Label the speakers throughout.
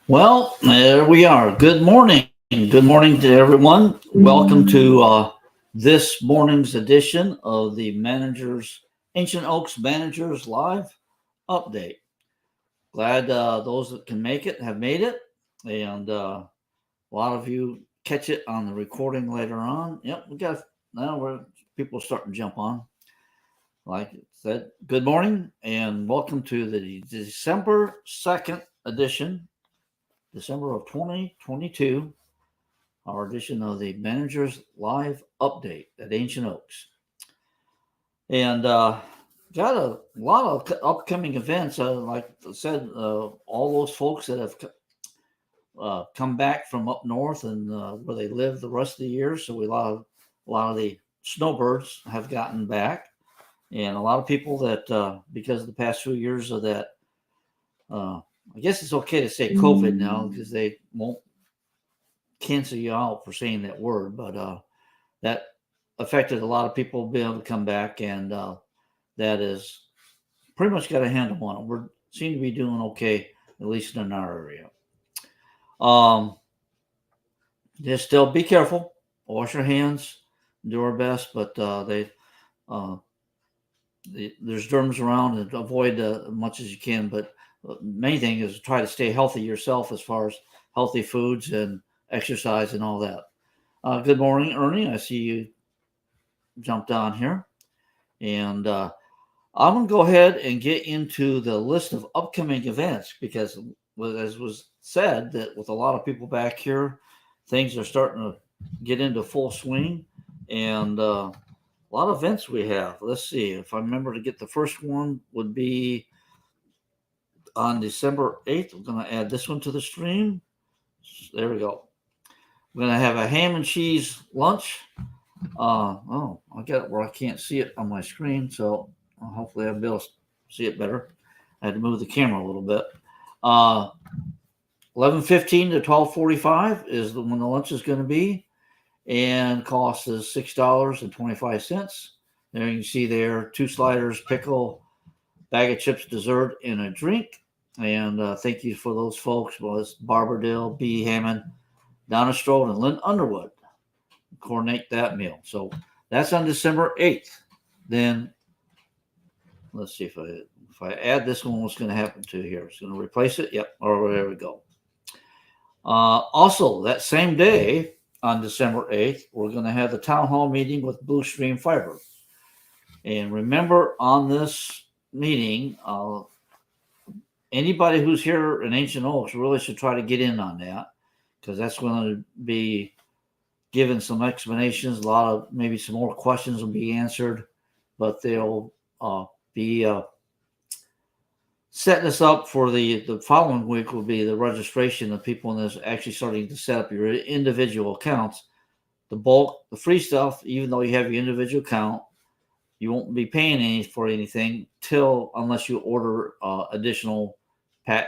Speaker 1: Well, there we are. Good morning. Good morning to everyone. Welcome to this morning's edition of the Ancient Oaks Managers Live Update. Glad those that can make it have made it, and a lot of you catch it on the recording later on. Yep, we got now we're people starting to jump on. Like I said, good morning and welcome to the December 2nd edition, December of 2022, our edition of the Managers Live Update at Ancient Oaks. And got a lot of upcoming events. Like I said, all those folks that have come back from up north and where they live the rest of the year. So a lot of the snowbirds have gotten back, and a lot of people that because of the past few years of that. I guess it's okay to say COVID now because they won't cancel you out for saying that word, but that affected a lot of people being able to come back, and that is pretty much got a handle on it. We seem to be doing okay, at least in our area. Just still be careful, wash your hands, do our best, but there's germs around, and avoid as much as you can. But the main thing is try to stay healthy yourself as far as healthy foods and exercise and all that. Good morning, Ernie. I see you jumped on here. And I'm going to go ahead and get into the list of upcoming events because, as was said, that with a lot of people back here, things are starting to get into full swing. And a lot of events we have. Let's see. If I remember to get the first one would be on December 8th. I'm going to add this one to the stream. There we go. We're going to have a ham and cheese lunch. I got it where I can't see it on my screen, so hopefully I'll be able to see it better. I had to move the camera a little bit. 11:15 to 12:45 is when the lunch is going to be, and cost is $6.25. There you can see there 2 sliders, pickle, bag of chips, dessert, and a drink. And thank you for those folks. Well, it's Barbara Dill, B. Hammond, Donna Strode, and Lynn Underwood. Coordinate that meal. So that's on December 8th. Then let's see if I add this one, what's going to happen to here? It's going to replace it. Yep. Oh, there we go. Also, that same day on December 8th, we're going to have the town hall meeting with Blue Stream Fiber. And remember, on this meeting, anybody who's here in Ancient Oaks really should try to get in on that, because that's going to be given some explanations. A lot of maybe some more questions will be answered, but they'll be setting us up for the following week will be the registration of people in this actually starting to set up your individual accounts. The bulk, the free stuff, even though you have your individual account, you won't be paying for anything unless you order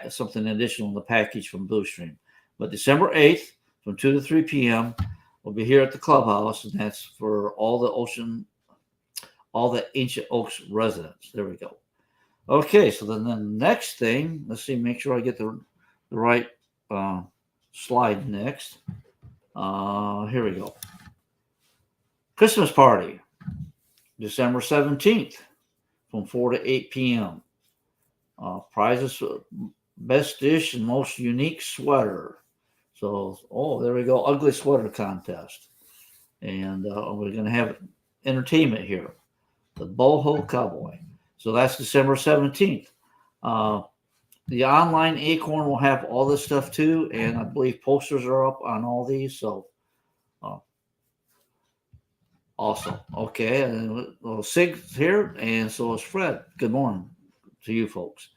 Speaker 1: something additional in the package from Blue Stream. But December 8th from 2 to 3 p.m. we'll be here at the clubhouse, and that's for all the Ancient Oaks residents. There we go. Okay, so then the next thing, let's see, make sure I get the right slide next. Here we go. Christmas party, December 17th from 4 to 8 p.m. Prizes, best dish and most unique sweater. So, there we go, ugly sweater contest. And we're going to have entertainment here, the Boho Cowboy. So that's December 17th. The online Acorn will have all this stuff too, and I believe posters are up on all these. So awesome. Okay, and Sig's here, and so is Fred. Good morning to you folks.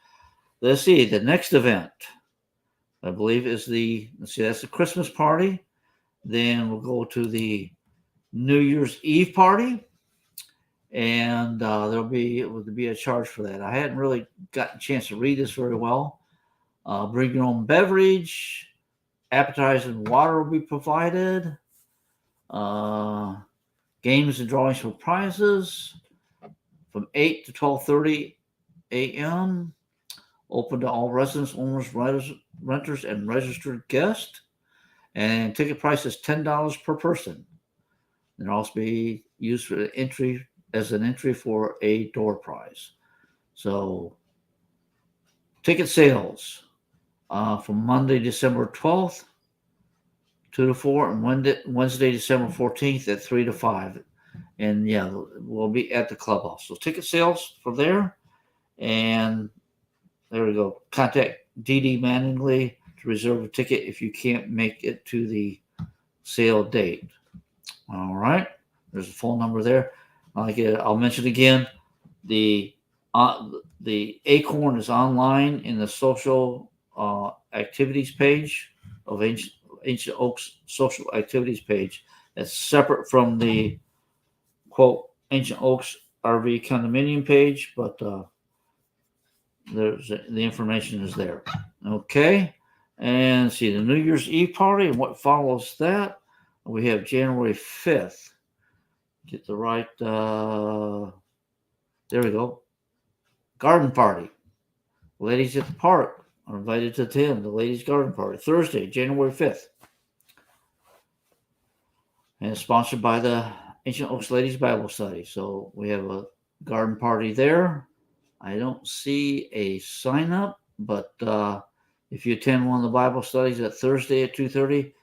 Speaker 1: Let's see, the next event, I believe, is that's the Christmas party. Then we'll go to the New Year's Eve party. And there'll be a charge for that. I hadn't really gotten a chance to read this very well. Bring your own beverage, appetizer and water will be provided. Games and drawings for prizes from 8 to 12:30 a.m. Open to all residents, owners, renters, and registered guests. And ticket price is $10 per person. And also be used for entry as an entry for a door prize. So ticket sales from Monday, December 12th, 2 to 4, and Wednesday, December 14th at 3 to 5. And yeah, we'll be at the clubhouse. So ticket sales for there. And there we go. Contact DD Manningly to reserve a ticket if you can't make it to the sale date. All right. There's a phone number there. I'll mention again, the Acorn is online in the social activities page of Ancient Oaks social activities page. That's separate from the quote Ancient Oaks RV condominium page, but there's the information is there. Okay, and see the New Year's Eve party and what follows that. We have January 5th. Get the right. There we go. Garden party. Ladies at the park are invited to attend the ladies' garden party Thursday, January 5th. And it's sponsored by the Ancient Oaks Ladies Bible Study. So we have a garden party there. I don't see a sign up, but if you attend one of the Bible studies at Thursday at 2:30,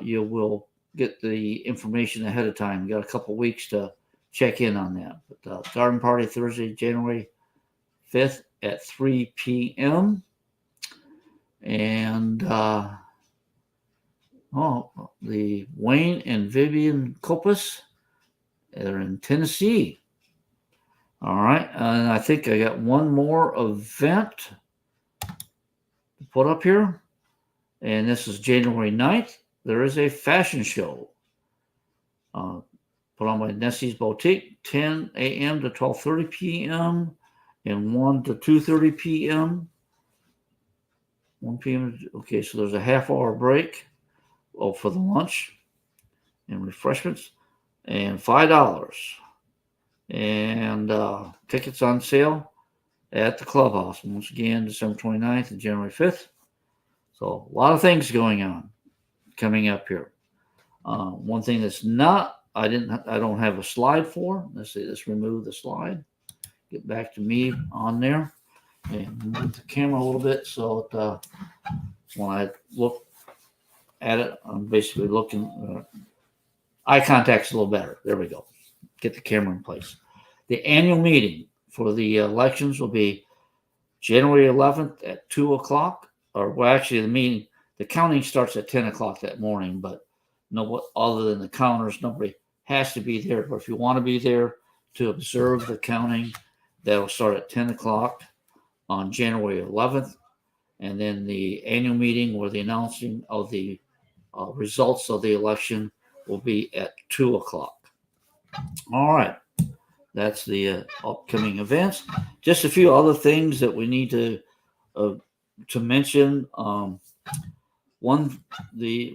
Speaker 1: you will get the information ahead of time. You got a couple weeks to check in on that. But garden party Thursday, January 5th at 3 p.m. And the Wayne and Vivian Copus, they're in Tennessee. All right, and I think I got one more event to put up here, and this is January 9th. There is a fashion show put on by Nessie's Boutique, 10 a.m. to 12:30 p.m. and 1 to 2:30 p.m. 1 p.m. Okay, so there's a half-hour break for the lunch and refreshments, and $5. And tickets on sale at the clubhouse. Once again, December 29th and January 5th. So a lot of things going on coming up here. One thing that's not, I don't have a slide for. Let's see, let's remove the slide. Get back to me on there and move the camera a little bit so that when I look at it, I'm basically looking, eye contact's a little better. There we go. Get the camera in place. The annual meeting for the elections will be January 11th at 2 o'clock. The counting starts at 10 o'clock that morning, but other than the counters, nobody has to be there. But if you want to be there to observe the counting, that'll start at 10 o'clock on January 11th. And then the annual meeting where the announcing of the results of the election will be at 2 o'clock. All right. That's the upcoming events. Just a few other things that we need to mention. Mentioned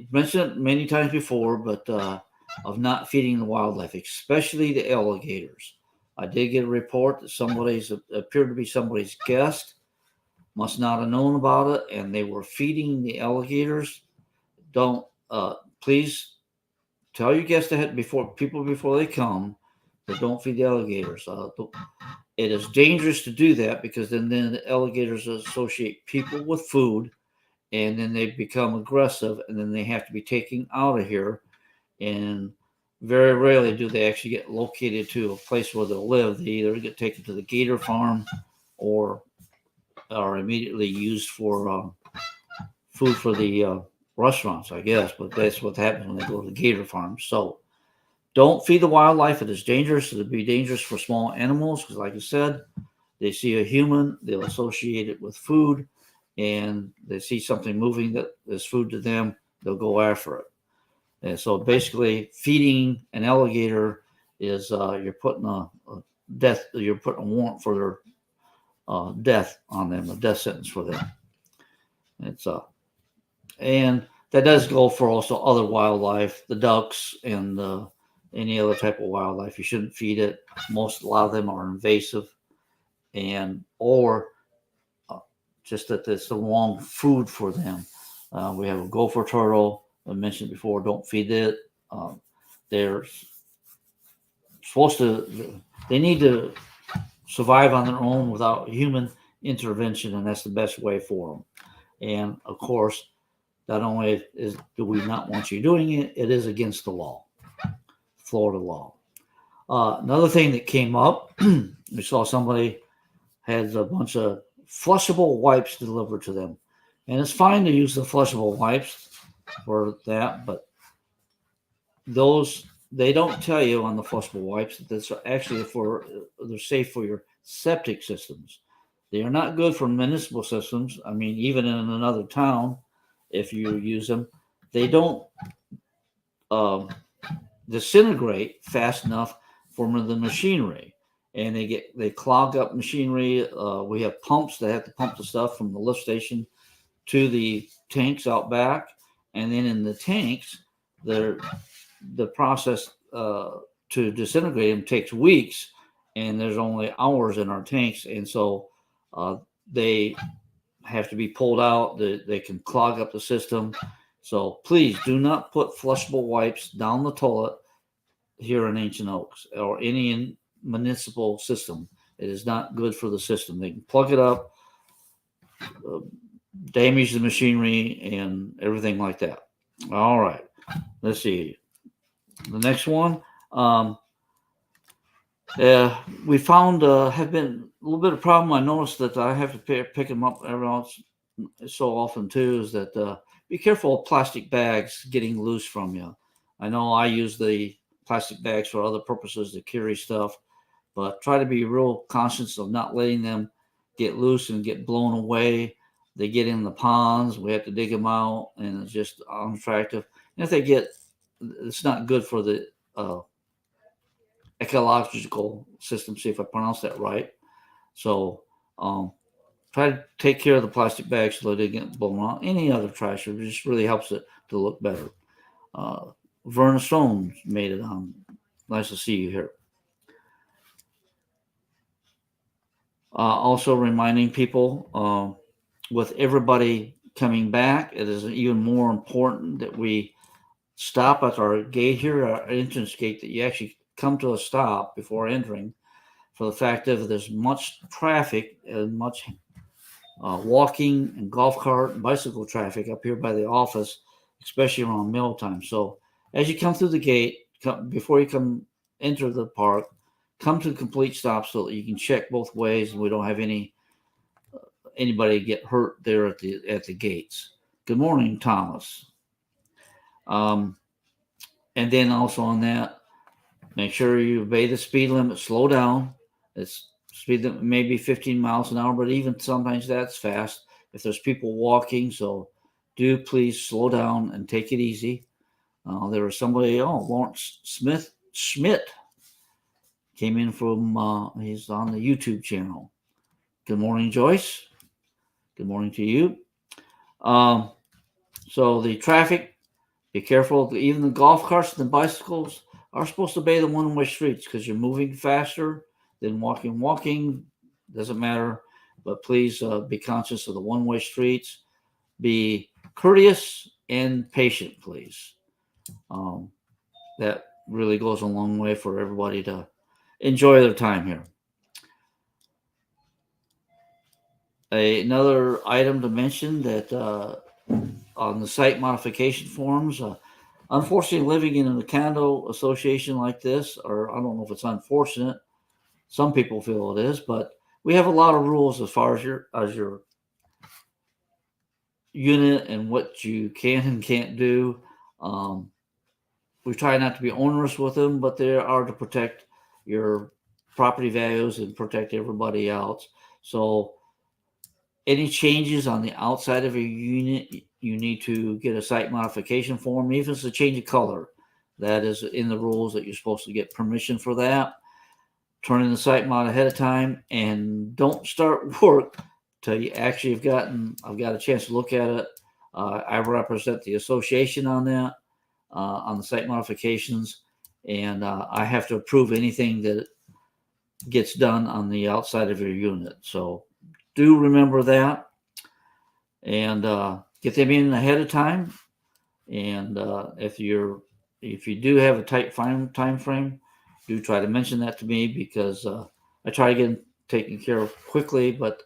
Speaker 1: it many times before, but of not feeding the wildlife, especially the alligators. I did get a report that appeared to be somebody's guest, must not have known about it, and they were feeding the alligators. Don't please tell your guests before they come. But don't feed the alligators. It is dangerous to do that because then the alligators associate people with food, and then they become aggressive, and then they have to be taken out of here. And very rarely do they actually get located to a place where they'll live. They either get taken to the gator farm or are immediately used for food for the restaurants, I guess. But that's what happens when they go to the gator farm. So don't feed the wildlife. It is dangerous. It'll be dangerous for small animals because, like I said, they see a human, they'll associate it with food, and they see something moving that is food to them, they'll go after it. And so basically, feeding an alligator is you're putting a warrant for their death on them, a death sentence for them. And that does go for also other wildlife, the ducks and any other type of wildlife. You shouldn't feed it. A lot of them are invasive, or just that it's the wrong food for them. We have a gopher turtle. I mentioned before, don't feed it. They're supposed to, they need to survive on their own without human intervention, and that's the best way for them. And of course, not only do we not want you doing it, it is against the law, Florida law. Another thing that came up, we saw somebody had a bunch of flushable wipes delivered to them. And it's fine to use the flushable wipes for that, but they don't tell you on the flushable wipes that that's actually they're safe for your septic systems. They are not good for municipal systems. I mean, even in another town, if you use them, they don't disintegrate fast enough for the machinery, and they clog up machinery. We have pumps that have to pump the stuff from the lift station to the tanks out back, and then in the tanks, the process to disintegrate them takes weeks, and there's only hours in our tanks, and so they have to be pulled out. They can clog up the system. So please do not put flushable wipes down the toilet here in Ancient Oaks or any municipal system. It is not good for the system. They can plug it up, damage the machinery, and everything like that. All right, let's see. The next one, we found have been a little bit of problem. I noticed that I have to pick them up every once so often too. Is that be careful of plastic bags getting loose from you. I know I use the plastic bags for other purposes to carry stuff, but try to be real conscious of not letting them get loose and get blown away. They get in the ponds. We have to dig them out, and it's just unattractive. And if they get, it's not good for the ecological system. See if I pronounce that right. So try to take care of the plastic bags so they get blown out. Any other trash, it just really helps it to look better. Verna Stone made it on. Nice to see you here. Also reminding people, with everybody coming back, it is even more important that we stop at our gate here, our entrance gate, that you actually come to a stop before entering, for the fact that there's much traffic and much walking and golf cart and bicycle traffic up here by the office, especially around mealtime. So as you come through the gate, before you enter the park, come to a complete stop so that you can check both ways and we don't have anybody get hurt there at the gates. Good morning, Thomas. And then also on that, make sure you obey the speed limit. Slow down. It's speed limit maybe 15 miles an hour, but even sometimes that's fast if there's people walking. So do please slow down and take it easy. There was somebody, Lawrence Schmidt came in from, he's on the YouTube channel. Good morning, Joyce. Good morning to you. So the traffic, be careful. Even the golf carts and the bicycles are supposed to obey the one-way streets because you're moving faster than walking. Walking doesn't matter, but please be conscious of the one-way streets. Be courteous and patient, please. That really goes a long way for everybody to enjoy their time here. Another item to mention that on the site modification forms, unfortunately, living in a condo association like this, or I don't know if it's unfortunate, some people feel it is, but we have a lot of rules as far as your unit and what you can and can't do. We try not to be onerous with them, but they are to protect your property values and protect everybody else. So any changes on the outside of your unit, you need to get a site modification form, even if it's a change of color. That is in the rules that you're supposed to get permission for that. Turn in the site mod ahead of time, and don't start work till you actually I've got a chance to look at it. I represent the association on that, on the site modifications, and I have to approve anything that gets done on the outside of your unit. So do remember that. and get them in ahead of time. And if you do have a tight time frame, do try to mention that to me, because I try to get them taken care of quickly. But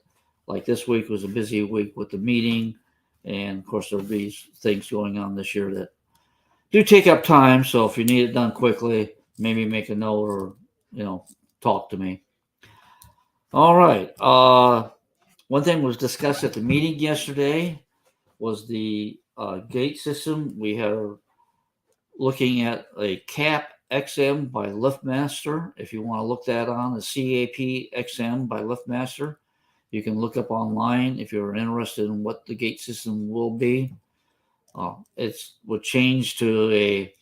Speaker 1: like this week was a busy week with the meeting, and of course there'll be things going on this year that do take up time. So if you need it done quickly, maybe make a note, or talk to me. All right. One thing was discussed at the meeting yesterday was the gate system. We are looking at a CAP XM by LiftMaster. If you want to look that on, a CAP XM by LiftMaster, you can look up online if you're interested in what the gate system will be. It's will change to a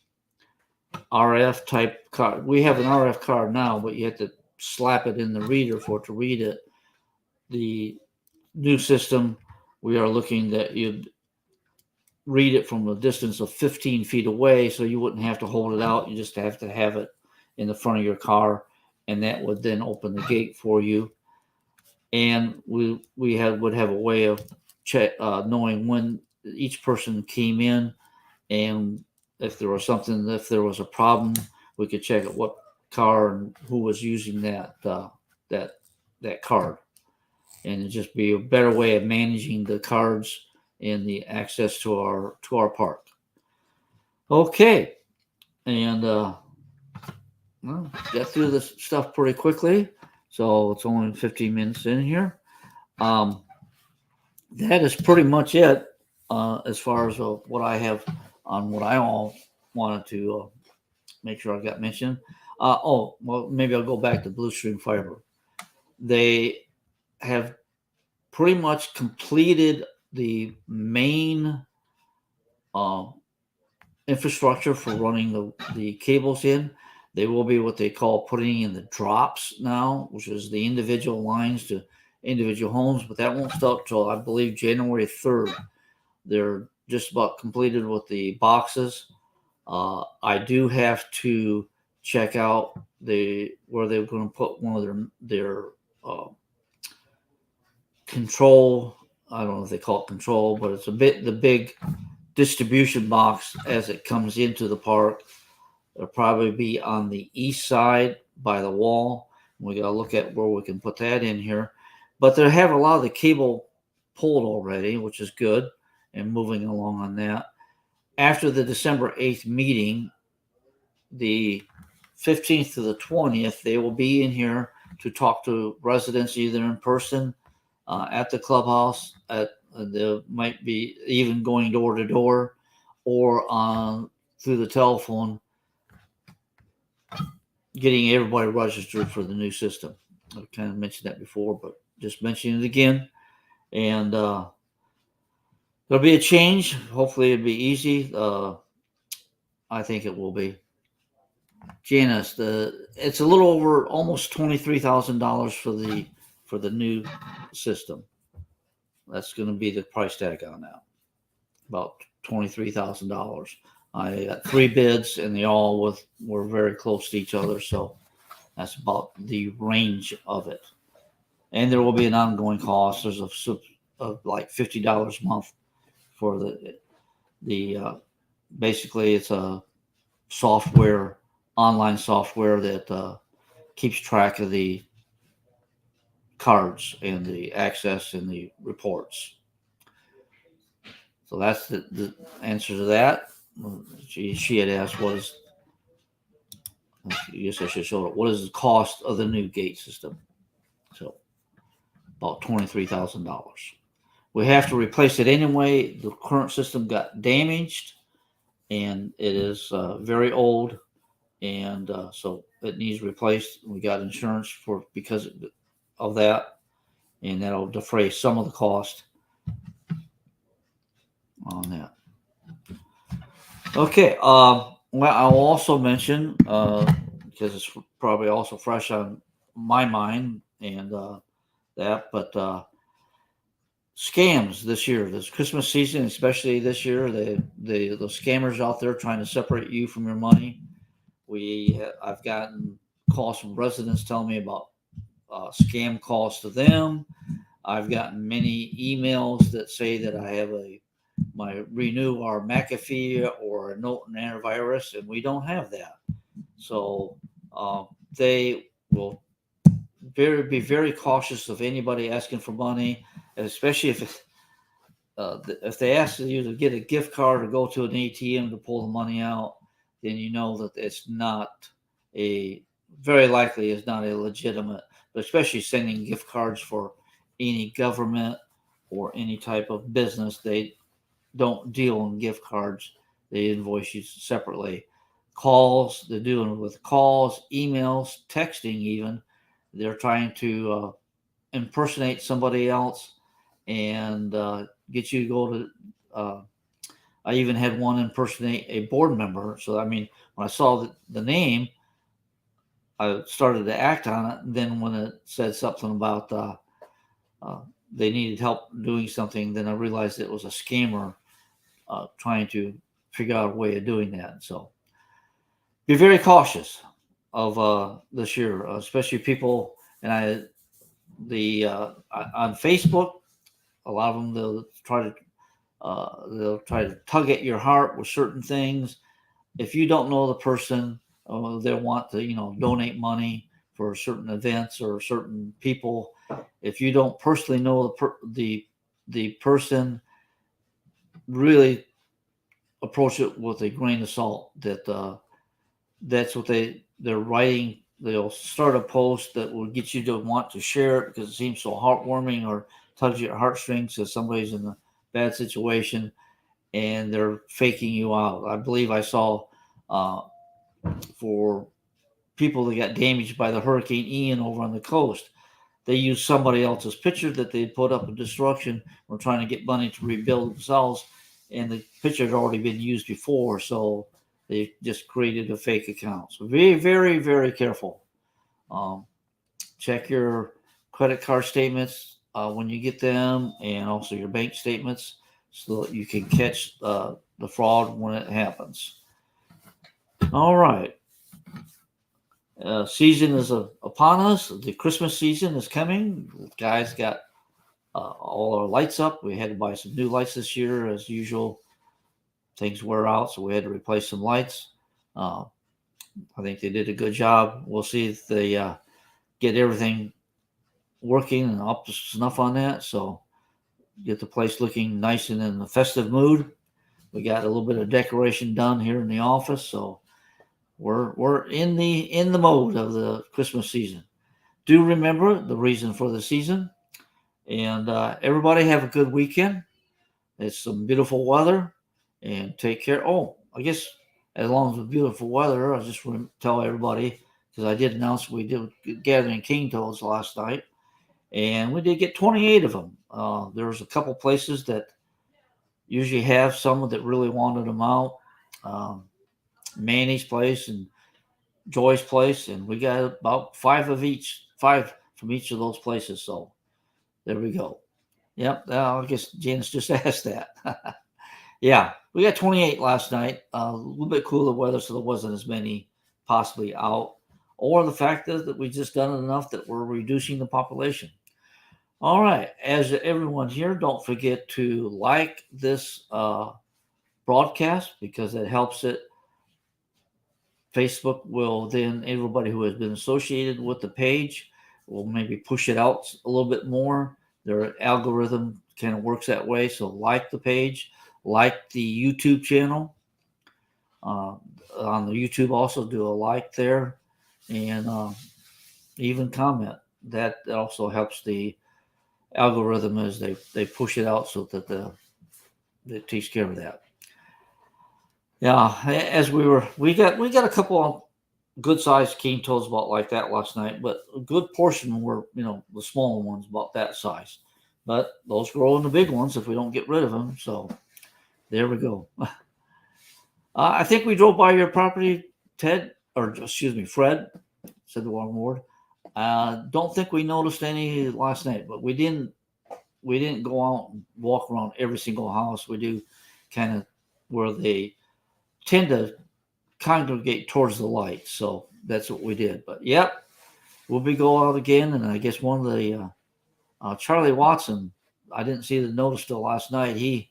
Speaker 1: RF type card. We have an RF card now, but you have to slap it in the reader for it to read it. The new system, we are looking that you'd read it from a distance of 15 feet away, so you wouldn't have to hold it out. You just have to have it in the front of your car, and that would then open the gate for you. And we would have a way of knowing when each person came in, and if there was a problem, we could check at what car and who was using that that card, and it'd just be a better way of managing the cards and the access to our park. Okay, and well, got through this stuff pretty quickly, so it's only 15 minutes in here. That is pretty much it as far as what I have on what I all wanted to make sure I got mentioned. Well, maybe I'll go back to Blue Stream Fiber. They have pretty much completed the main uh, infrastructure for running the cables in. They will be what they call putting in the drops now, which is the individual lines to individual homes, but that won't start till I believe January 3rd. They're just about completed with the boxes. I do have to check out where they're going to put one of their control. I don't know if they call it control, but it's the big distribution box as it comes into the park. It'll probably be on the east side by the wall. We got to look at where we can put that in here. But they have a lot of the cable pulled already, which is good, and moving along on that. After the December 8th meeting, the 15th to the 20th, they will be in here to talk to residents either in person at the clubhouse. They might be even going door to door, or through the telephone, getting everybody registered for the new system. I kind of mentioned that before, but just mentioning it again. And there'll be a change. Hopefully, it'll be easy. I think it will be. Janice, it's a little over almost $23,000 for the new system. That's going to be the price tag on that. About $23,000. I got 3 bids, and they all were very close to each other, so that's about the range of it. And there will be an ongoing cost. There's of like $50 a month for the basically it's a online software that keeps track of the cards and the access and the reports. So that's the answer to that. She had asked I guess I should show it. What is the cost of the new gate system? So about $23,000. We have to replace it anyway. The current system got damaged, and it is very old, and so it needs replaced. We got insurance because of that, and that'll defray some of the cost on that. Okay. Well, I'll also mention because it's probably also fresh on my mind and but scams this year, this Christmas season, especially this year, the scammers out there trying to separate you from your money. I've gotten calls from residents telling me about scam calls to them. I've gotten many emails that say that I have my renew our McAfee or a Norton antivirus, and we don't have that. So they will be very cautious of anybody asking for money, especially if they ask you to get a gift card or go to an ATM to pull the money out, then you know that it's not a very likely is not a legitimate. But especially sending gift cards for any government or any type of business, they don't deal in gift cards. They invoice you separately. Calls, they're dealing with calls, emails, texting, even. They're trying to impersonate somebody else and get you to go to. I even had one impersonate a board member. So, I mean, when I saw the name, I started to act on it. And then when it said something about they needed help doing something, then I realized it was a scammer trying to figure out a way of doing that. So be very cautious of this year, especially people. And on Facebook, a lot of them they'll try to tug at your heart with certain things. If you don't know the person, they'll want to donate money for certain events or certain people. If you don't personally know the person, really approach it with a grain of salt. That's what they're writing. They'll start a post that will get you to want to share it because it seems so heartwarming or tugs your heartstrings because somebody's in a bad situation and they're faking you out. I believe I saw uh, for people that got damaged by the Hurricane Ian over on the coast, they used somebody else's picture that they put up in destruction. Were trying to get money to rebuild themselves, and the picture had already been used before, so they just created a fake account. So very, very, very careful. Um, check your credit card statements when you get them, and also your bank statements, so that you can catch the fraud when it happens. All right. Season is upon us. The Christmas season is coming. Guys got all our lights up. We had to buy some new lights this year, as usual. Things wear out, so we had to replace some lights. Uh, I think they did a good job. We'll see if they get everything working and up to snuff on that. So get the place looking nice and in the festive mood. We got a little bit of decoration done here in the office, so we're in the mode of the Christmas season. Do remember the reason for the season, and everybody have a good weekend. It's some beautiful weather, and take care. Oh, I guess as long as it's beautiful weather, I'll just tell everybody because I did announce we did gathering king toads last night, and we did get 28 of them. There's a couple places that usually have some that really wanted them out. Um, Manny's place and Joy's place, and we got about five from each of those places. So there we go. Yep. I guess Janice just asked that. Yeah, we got 28 last night. A little bit cooler weather, so there wasn't as many possibly out. Or the fact is that we just done it enough that we're reducing the population. All right. As everyone here, don't forget to like this broadcast because it helps it. Facebook will then, everybody who has been associated with the page will maybe push it out a little bit more. Their algorithm kind of works that way. So like the page, like the YouTube channel. On the YouTube, also do a like there and even comment. That also helps the algorithm as they push it out so that it takes care of that. Yeah, as we got a couple of good sized cane toads about like that last night, but a good portion were the smaller ones about that size. But those grow in the big ones if we don't get rid of them. So there we go. I think we drove by your property, Ted, or excuse me, Fred. Said the wrong word. Don't think we noticed any last night, but we didn't go out and walk around every single house. We do kind of where they tend to congregate towards the light. So that's what we did. But yep, we'll be go out again, and I guess one of the Charlie Watson, I didn't see the notice till last night. He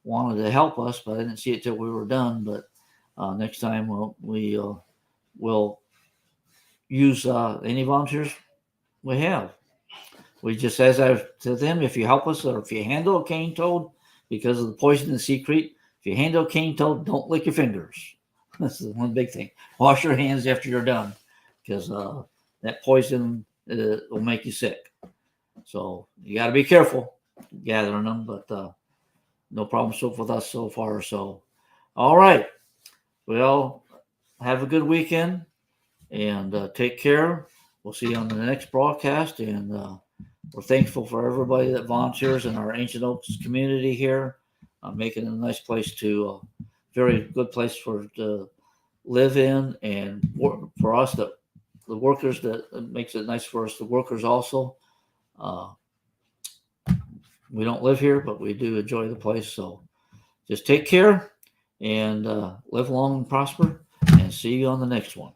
Speaker 1: wanted to help us, but I didn't see it till we were done. But next time we'll use any volunteers we have. We just, as I to them, if you help us or if you handle a cane toad because of the poison in the secret, if you handle a cane toad, don't lick your fingers. That's the one big thing. Wash your hands after you're done, because that poison will make you sick. So you got to be careful gathering them, but no problem with us so far. So, all right. Well, have a good weekend and take care. We'll see you on the next broadcast. And we're thankful for everybody that volunteers in our Ancient Oaks community here, making it a nice place to, very good place to live in, and for us, the workers, that makes it nice for us, the workers also. We don't live here, but we do enjoy the place. So just take care and live long and prosper, and see you on the next one.